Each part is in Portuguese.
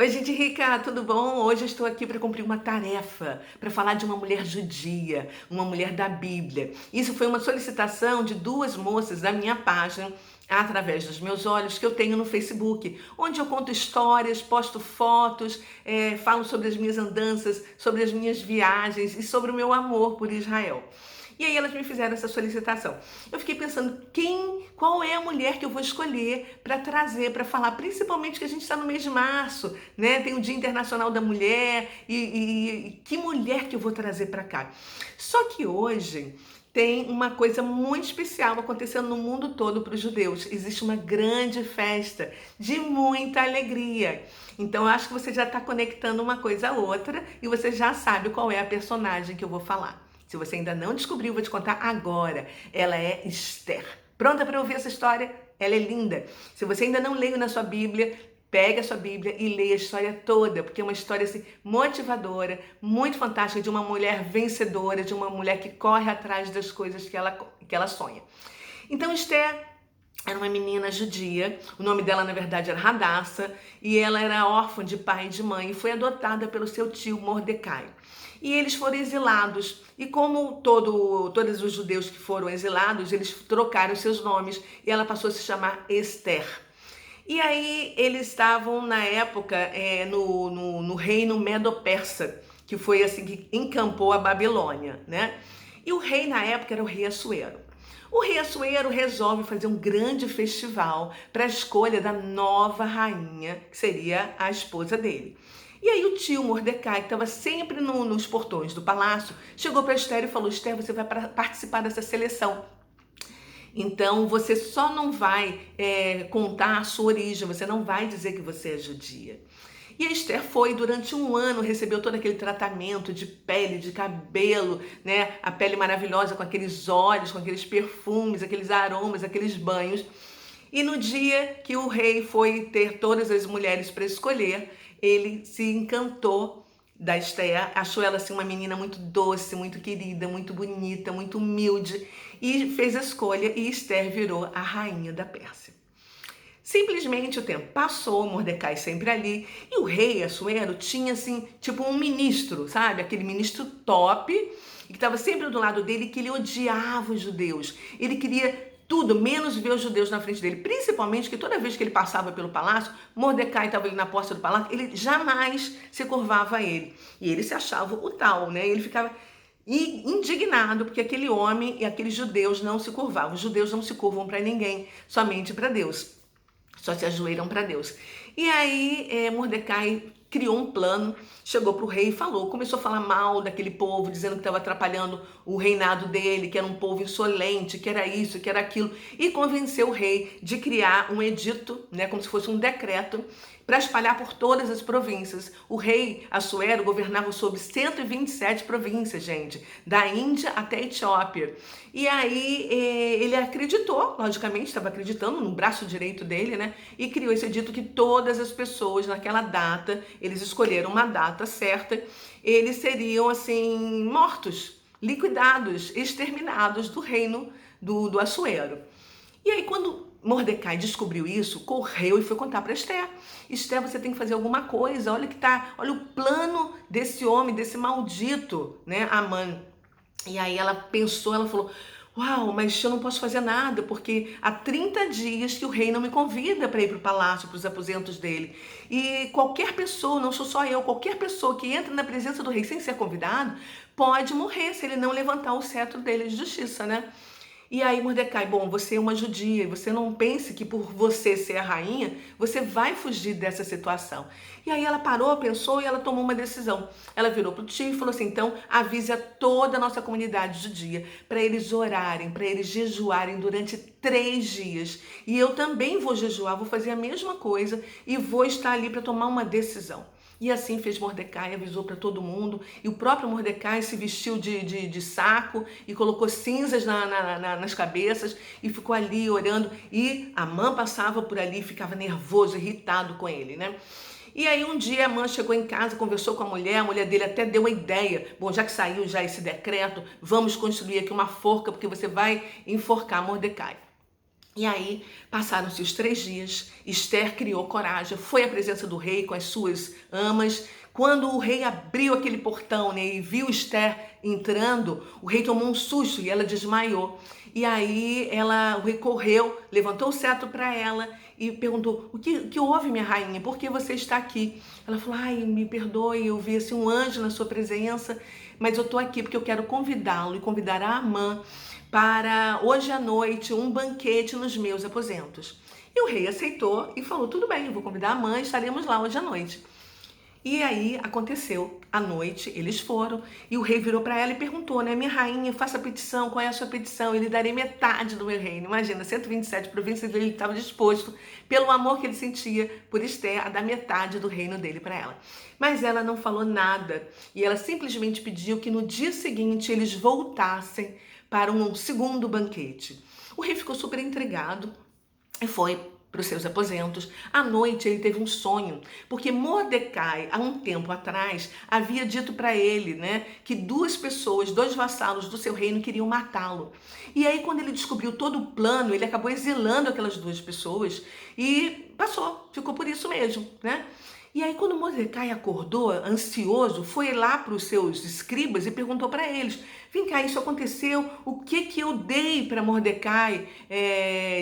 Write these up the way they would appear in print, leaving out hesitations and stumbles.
Oi, gente rica, tudo bom? Hoje eu estou aqui para cumprir uma tarefa, para falar de uma mulher judia, uma mulher da Bíblia. Isso foi uma solicitação de duas moças da minha página, através dos meus olhos, que eu tenho no Facebook, onde eu conto histórias, posto fotos, falo sobre as minhas andanças, sobre as minhas viagens e sobre o meu amor por Israel. E aí elas me fizeram essa solicitação. Eu fiquei pensando qual é a mulher que eu vou escolher para trazer, para falar, principalmente que a gente está no mês de março, né? Tem o Dia Internacional da Mulher e que mulher que eu vou trazer para cá? Só que hoje tem uma coisa muito especial acontecendo no mundo todo para os judeus. Existe uma grande festa de muita alegria. Então eu acho que você já está conectando uma coisa a outra e você já sabe qual é a personagem que eu vou falar. Se você ainda não descobriu, vou te contar agora. Ela é Esther. Pronta para ouvir essa história? Ela é linda. Se você ainda não leu na sua Bíblia, pegue a sua Bíblia e leia a história toda, porque é uma história assim, motivadora, muito fantástica, de uma mulher vencedora, de uma mulher que corre atrás das coisas que ela sonha. Então, Esther era uma menina judia, o nome dela na verdade era Radassa, e ela era órfã de pai e de mãe e foi adotada pelo seu tio Mordecai. E eles foram exilados, e como todos os judeus que foram exilados, eles trocaram seus nomes e ela passou a se chamar Esther. E aí eles estavam na época no reino Medo-Persa, que foi assim que encampou a Babilônia, né? E o rei na época era o rei Assuero. O rei Assuero resolve fazer um grande festival para a escolha da nova rainha, que seria a esposa dele. E aí o tio Mordecai, que estava sempre nos portões do palácio, chegou para Esther e falou: Esther, você vai participar dessa seleção. Então você só não vai contar a sua origem, você não vai dizer que você é judia. E a Esther foi, durante um ano, recebeu todo aquele tratamento de pele, de cabelo, né? A pele maravilhosa, com aqueles óleos, com aqueles perfumes, aqueles aromas, aqueles banhos. E no dia que o rei foi ter todas as mulheres para escolher, ele se encantou da Esther, achou ela assim uma menina muito doce, muito querida, muito bonita, muito humilde, e fez a escolha, e Esther virou a rainha da Pérsia. Simplesmente o tempo passou, Mordecai sempre ali, e o rei Assuero tinha assim, tipo um ministro, sabe? Aquele ministro top, que estava sempre do lado dele, que ele odiava os judeus. Ele queria tudo, menos ver os judeus na frente dele. Principalmente que toda vez que ele passava pelo palácio, Mordecai estava ali na porta do palácio, ele jamais se curvava a ele. E ele se achava o tal, né? Ele ficava indignado porque aquele homem e aqueles judeus não se curvavam. Os judeus não se curvam para ninguém, somente para Deus. Só se ajoelham para Deus. E aí Mordecai criou um plano, chegou para o rei e falou, começou a falar mal daquele povo, dizendo que estava atrapalhando o reinado dele, que era um povo insolente, que era isso, que era aquilo, e convenceu o rei de criar um edito, né, como se fosse um decreto, para espalhar por todas as províncias. O rei Assuero governava sobre 127 províncias, gente, da Índia até a Etiópia. E aí ele acreditou, logicamente, estava acreditando no braço direito dele, né? E criou esse edito que todas as pessoas naquela data, eles escolheram uma data certa, eles seriam assim mortos, liquidados, exterminados do reino do Assuero. E aí quando Mordecai descobriu isso, correu e foi contar para Esther. Esther, você tem que fazer alguma coisa. Olha o plano desse homem, desse maldito, né, Amã. E aí ela pensou, ela falou: uau, mas eu não posso fazer nada, porque há 30 dias que o rei não me convida para ir para o palácio, para os aposentos dele. E qualquer pessoa, não sou só eu, qualquer pessoa que entra na presença do rei sem ser convidado, pode morrer se ele não levantar o cetro dele de justiça, né? E aí Mordecai, bom, você é uma judia, e você não pense que por você ser a rainha, você vai fugir dessa situação. E aí ela parou, pensou e ela tomou uma decisão. Ela virou para o tio e falou assim, então avise a toda a nossa comunidade judia para eles orarem, para eles jejuarem durante 3 dias. E eu também vou jejuar, vou fazer a mesma coisa e vou estar ali para tomar uma decisão. E assim fez Mordecai, avisou para todo mundo. E o próprio Mordecai se vestiu de saco e colocou cinzas nas cabeças e ficou ali orando. E Amã passava por ali e ficava nervoso, irritado com ele, né? E aí um dia Amã chegou em casa, conversou com a mulher dele até deu uma ideia. Bom, já que saiu já esse decreto, vamos construir aqui uma forca, porque você vai enforcar Mordecai. E aí, passaram-se os 3 dias, Esther criou coragem, foi à presença do rei com as suas amas. Quando o rei abriu aquele portão, né, e viu Esther entrando, o rei tomou um susto e ela desmaiou. E aí o rei correu, levantou o cetro para ela e perguntou: o que houve, minha rainha? Por que você está aqui? Ela falou: ai, me perdoe, eu vi assim, um anjo na sua presença, mas eu estou aqui porque eu quero convidá-lo e convidar a Amã para hoje à noite um banquete nos meus aposentos. E o rei aceitou e falou: tudo bem, eu vou convidar a mãe, estaremos lá hoje à noite. E aí aconteceu, à noite eles foram e o rei virou para ela e perguntou, né: minha rainha, faça a petição, qual é a sua petição? Eu lhe darei metade do meu reino. Imagina, 127 províncias, ele estava disposto, pelo amor que ele sentia por Esther, a dar metade do reino dele para ela. Mas ela não falou nada e ela simplesmente pediu que no dia seguinte eles voltassem para um segundo banquete. O rei ficou super intrigado e foi para os seus aposentos. À noite ele teve um sonho, porque Mordecai, há um tempo atrás, havia dito para ele, né, que 2 pessoas, 2 vassalos do seu reino queriam matá-lo. E aí, quando ele descobriu todo o plano, ele acabou exilando aquelas 2 pessoas e ficou por isso mesmo, né? E aí, quando Mordecai acordou, ansioso, foi lá para os seus escribas e perguntou para eles: vem cá, isso aconteceu, o que eu dei para Mordecai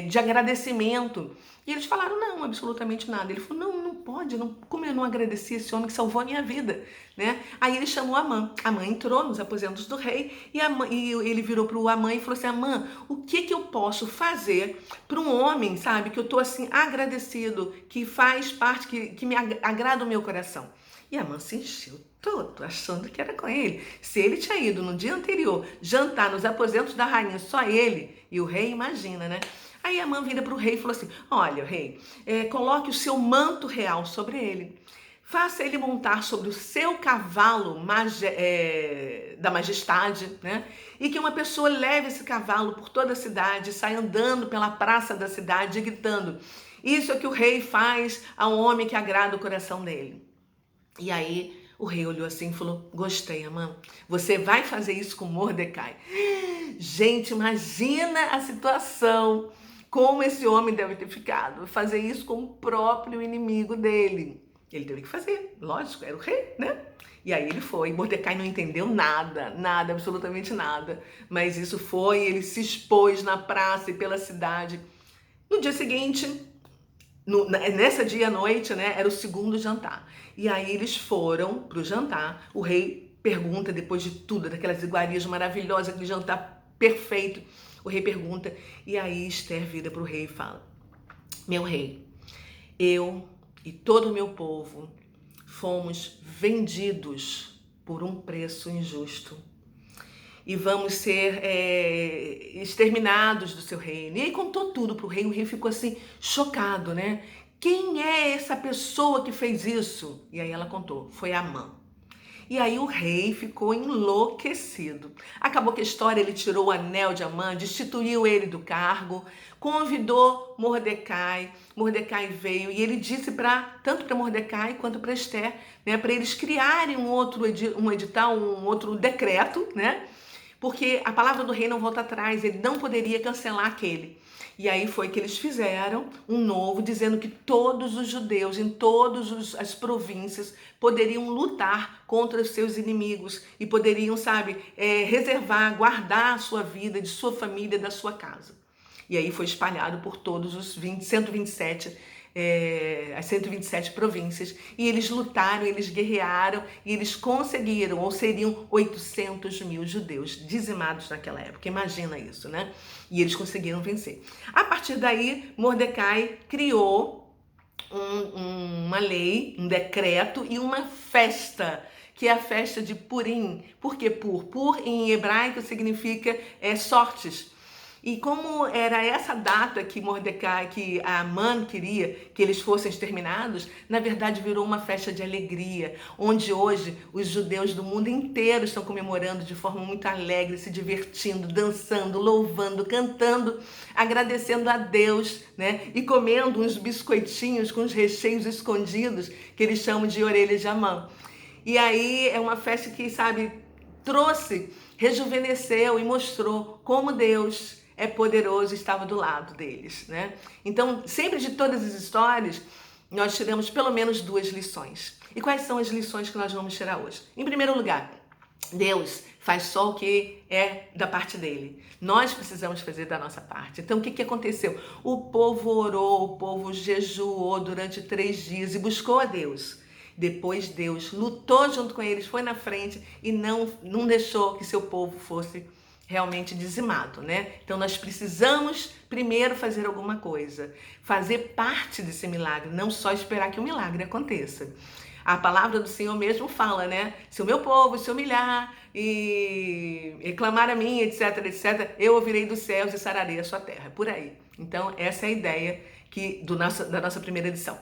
de agradecimento? E eles falaram: não, absolutamente nada. Ele falou: não pode, não, como eu não agradeci esse homem que salvou a minha vida, né? Aí ele chamou Amã. Amã entrou nos aposentos do rei e ele virou para o Amã e falou assim: Amã, o que eu posso fazer para um homem, sabe, que eu tô assim agradecido, que faz parte, que me agrada o meu coração? E Amã se encheu todo, achando que era com ele. Se ele tinha ido no dia anterior jantar nos aposentos da rainha, só ele e o rei, imagina, né? Aí Amã vira para o rei e falou assim: olha, rei, coloque o seu manto real sobre ele. Faça ele montar sobre o seu cavalo da majestade, né? E que uma pessoa leve esse cavalo por toda a cidade, saia andando pela praça da cidade, gritando: isso é o que o rei faz a um homem que agrada o coração dele. E aí o rei olhou assim e falou: gostei, Amã, você vai fazer isso com Mordecai. Gente, imagina a situação, como esse homem deve ter ficado, fazer isso com o próprio inimigo dele. Ele teve que fazer, lógico, era o rei, né? E aí ele foi. Mordecai não entendeu nada, absolutamente nada. Mas isso foi, ele se expôs na praça e pela cidade. No dia seguinte, nessa dia à noite, né, era o segundo jantar. E aí eles foram pro jantar. O rei pergunta, depois de tudo, daquelas iguarias maravilhosas, aquele jantar perfeito, o rei pergunta, e aí Esther vira pro rei e fala: meu rei, eu e todo o meu povo fomos vendidos por um preço injusto e vamos ser exterminados do seu reino. E aí contou tudo pro rei, o rei ficou assim, chocado, né? Quem é essa pessoa que fez isso? E aí ela contou, foi Amã. E aí o rei ficou enlouquecido. Acabou que a história, ele tirou o anel de Amã, destituiu ele do cargo, convidou Mordecai. Mordecai veio e ele disse tanto para Mordecai quanto para Esther, né, para eles criarem um edital, um outro decreto, né? Porque a palavra do rei não volta atrás, ele não poderia cancelar aquele. E aí foi que eles fizeram um novo, dizendo que todos os judeus em todas as províncias poderiam lutar contra os seus inimigos e poderiam, sabe, reservar, guardar a sua vida, de sua família, da sua casa. E aí foi espalhado por todos os 127 as 127 províncias, e eles lutaram, eles guerrearam, e eles conseguiram, ou seriam 800 mil judeus dizimados naquela época, imagina isso, né? E eles conseguiram vencer. A partir daí, Mordecai criou uma lei, um decreto e uma festa, que é a festa de Purim. Por que Pur? Pur em hebraico significa sortes. E como era essa data que Mordecai, que Amã queria que eles fossem exterminados, na verdade virou uma festa de alegria, onde hoje os judeus do mundo inteiro estão comemorando de forma muito alegre, se divertindo, dançando, louvando, cantando, agradecendo a Deus, né? E comendo uns biscoitinhos com os recheios escondidos, que eles chamam de orelhas de Amã. E aí é uma festa que, sabe, rejuvenesceu e mostrou como Deus é poderoso e estava do lado deles, né? Então, sempre de todas as histórias, nós tiramos pelo menos 2 lições. E quais são as lições que nós vamos tirar hoje? Em primeiro lugar, Deus faz só o que é da parte dele. Nós precisamos fazer da nossa parte. Então, o que aconteceu? O povo orou, o povo jejuou durante 3 dias e buscou a Deus. Depois Deus lutou junto com eles, foi na frente e não deixou que seu povo fosse realmente dizimado, né? Então nós precisamos primeiro fazer alguma coisa, fazer parte desse milagre, não só esperar que o milagre aconteça. A palavra do Senhor mesmo fala, né? Se o meu povo se humilhar e clamar a mim, etc, etc, eu ouvirei dos céus e sararei a sua terra. Por aí. Então essa é a ideia da nossa primeira lição.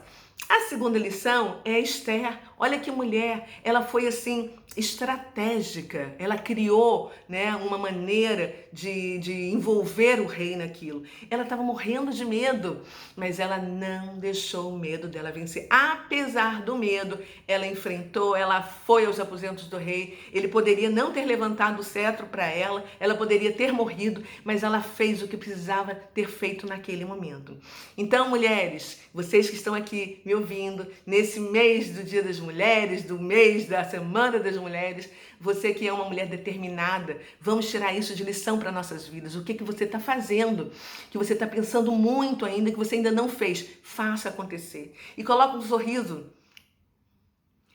A segunda lição é Esther. Olha que mulher, ela foi assim estratégica, ela criou, né, uma maneira de envolver o rei naquilo. Ela estava morrendo de medo, mas ela não deixou o medo dela vencer. Apesar do medo, ela enfrentou, ela foi aos aposentos do rei. Ele poderia não ter levantado o cetro para ela poderia ter morrido, mas ela fez o que precisava ter feito naquele momento. Então, mulheres, vocês que estão aqui me ouvindo, nesse mês do Dia das Mulheres, do mês da Semana das Mulheres, você que é uma mulher determinada, vamos tirar isso de lição para nossas vidas. O que você está fazendo, que você está pensando muito ainda, que você ainda não fez, faça acontecer. E coloque um sorriso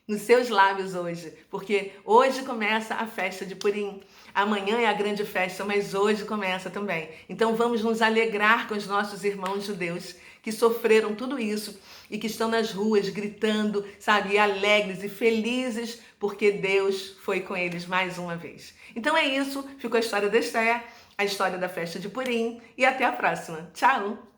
nos seus lábios hoje, porque hoje começa a festa de Purim. Amanhã é a grande festa, mas hoje começa também. Então vamos nos alegrar com os nossos irmãos judeus que sofreram tudo isso e que estão nas ruas gritando, sabe, alegres e felizes porque Deus foi com eles mais uma vez. Então é isso, ficou a história da Esther, a história da festa de Purim e até a próxima. Tchau!